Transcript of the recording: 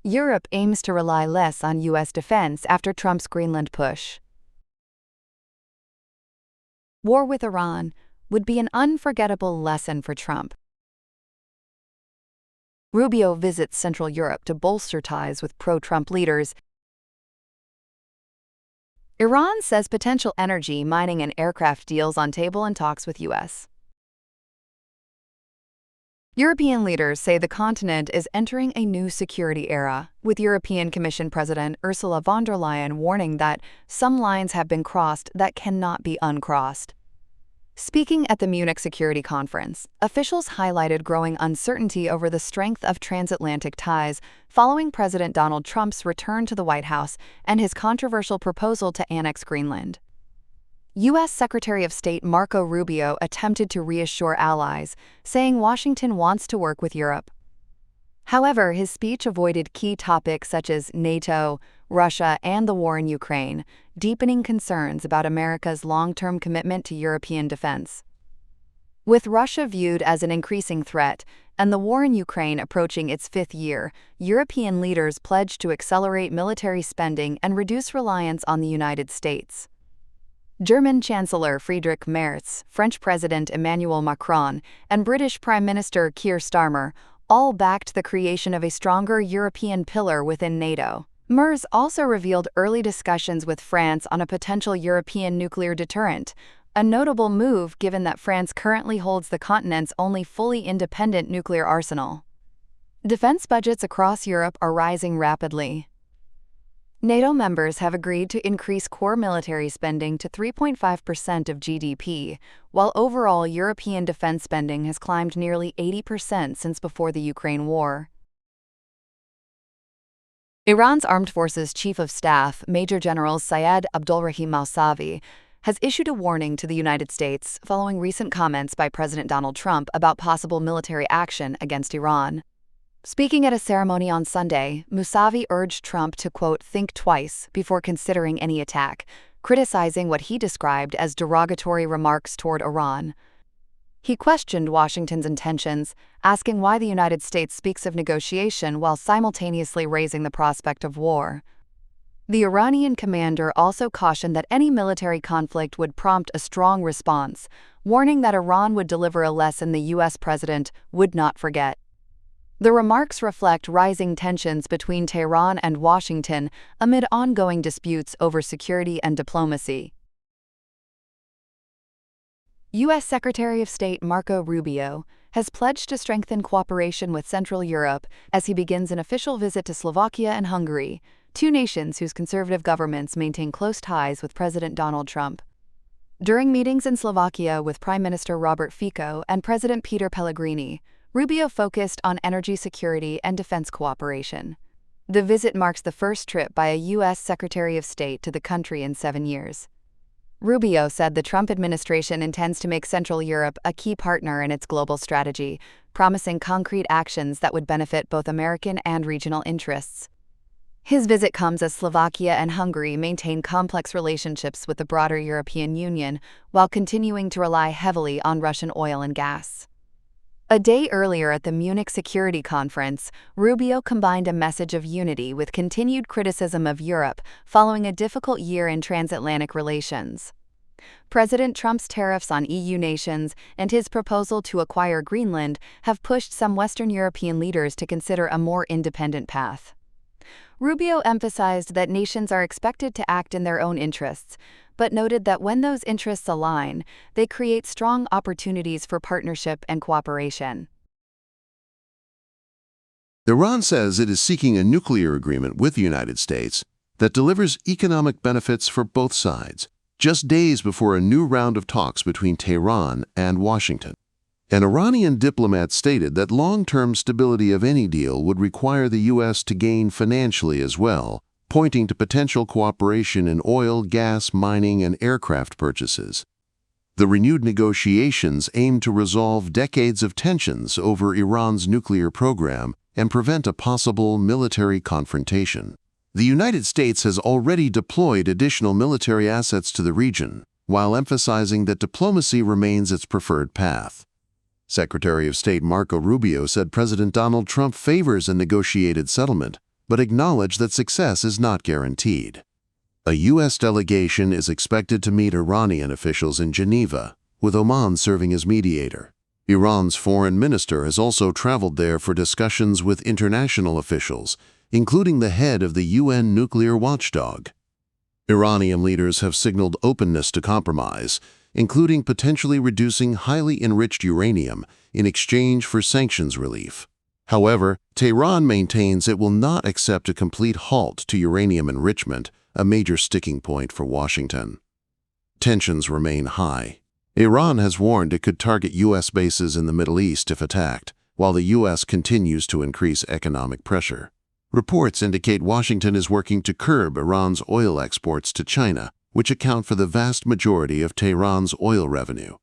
Europe aims to rely less on U.S. defense after Trump's Greenland push. War with Iran would be an unforgettable lesson for Trump. Rubio visits Central Europe to bolster ties with pro-Trump leaders. Iran says potential energy, mining, and aircraft deals on table in talks with U.S. European leaders say the continent is entering a new security era, with European Commission President Ursula von der Leyen warning that some lines have been crossed that cannot be uncrossed. Speaking at the Munich Security Conference, officials highlighted growing uncertainty over the strength of transatlantic ties following President Donald Trump's return to the White House and his controversial proposal to annex Greenland. U.S. Secretary of State Marco Rubio attempted to reassure allies, saying Washington wants to work with Europe. However, his speech avoided key topics such as NATO, Russia, and the war in Ukraine, deepening concerns about America's long-term commitment to European defense. With Russia viewed as an increasing threat and the war in Ukraine approaching its fifth year, European leaders pledged to accelerate military spending and reduce reliance on the United States. German Chancellor Friedrich Merz, French President Emmanuel Macron, and British Prime Minister Keir Starmer all backed the creation of a stronger European pillar within NATO. Merz also revealed early discussions with France on a potential European nuclear deterrent, a notable move given that France currently holds the continent's only fully independent nuclear arsenal. Defense budgets across Europe are rising rapidly. NATO members have agreed to increase core military spending to 3.5% of GDP, while overall European defense spending has climbed nearly 80% since before the Ukraine war. Iran's Armed Forces Chief of Staff, Major General Syed Abdulrahim Mousavi, has issued a warning to the United States following recent comments by President Donald Trump about possible military action against Iran. Speaking at a ceremony on Sunday, Mousavi urged Trump to, quote, think twice before considering any attack, criticizing what he described as derogatory remarks toward Iran. He questioned Washington's intentions, asking why the United States speaks of negotiation while simultaneously raising the prospect of war. The Iranian commander also cautioned that any military conflict would prompt a strong response, warning that Iran would deliver a lesson the U.S. president would not forget. The remarks reflect rising tensions between Tehran and Washington amid ongoing disputes over security and diplomacy. U.S. Secretary of State Marco Rubio has pledged to strengthen cooperation with Central Europe as he begins an official visit to Slovakia and Hungary, two nations whose conservative governments maintain close ties with President Donald Trump. During meetings in Slovakia with Prime Minister Robert Fico and President Peter Pellegrini, Rubio focused on energy security and defense cooperation. The visit marks the first trip by a U.S. Secretary of State to the country in 7 years. Rubio said the Trump administration intends to make Central Europe a key partner in its global strategy, promising concrete actions that would benefit both American and regional interests. His visit comes as Slovakia and Hungary maintain complex relationships with the broader European Union while continuing to rely heavily on Russian oil and gas. A day earlier at the Munich Security Conference, Rubio combined a message of unity with continued criticism of Europe following a difficult year in transatlantic relations. President Trump's tariffs on EU nations and his proposal to acquire Greenland have pushed some Western European leaders to consider a more independent path. Rubio emphasized that nations are expected to act in their own interests, but noted that when those interests align, they create strong opportunities for partnership and cooperation. Iran says it is seeking a nuclear agreement with the United States that delivers economic benefits for both sides, just days before a new round of talks between Tehran and Washington. An Iranian diplomat stated that long-term stability of any deal would require the U.S. to gain financially as well, pointing to potential cooperation in oil, gas, mining, and aircraft purchases. The renewed negotiations aim to resolve decades of tensions over Iran's nuclear program and prevent a possible military confrontation. The United States has already deployed additional military assets to the region, while emphasizing that diplomacy remains its preferred path. Secretary of State Marco Rubio said President Donald Trump favors a negotiated settlement, but acknowledged that success is not guaranteed. A U.S. delegation is expected to meet Iranian officials in Geneva, with Oman serving as mediator. Iran's foreign minister has also traveled there for discussions with international officials, including the head of the UN nuclear watchdog. Iranian leaders have signaled openness to compromise, including potentially reducing highly enriched uranium in exchange for sanctions relief. However, Tehran maintains it will not accept a complete halt to uranium enrichment, a major sticking point for Washington. Tensions remain high. Iran has warned it could target U.S. bases in the Middle East if attacked, while the U.S. continues to increase economic pressure. Reports indicate Washington is working to curb Iran's oil exports to China, which account for the vast majority of Tehran's oil revenue.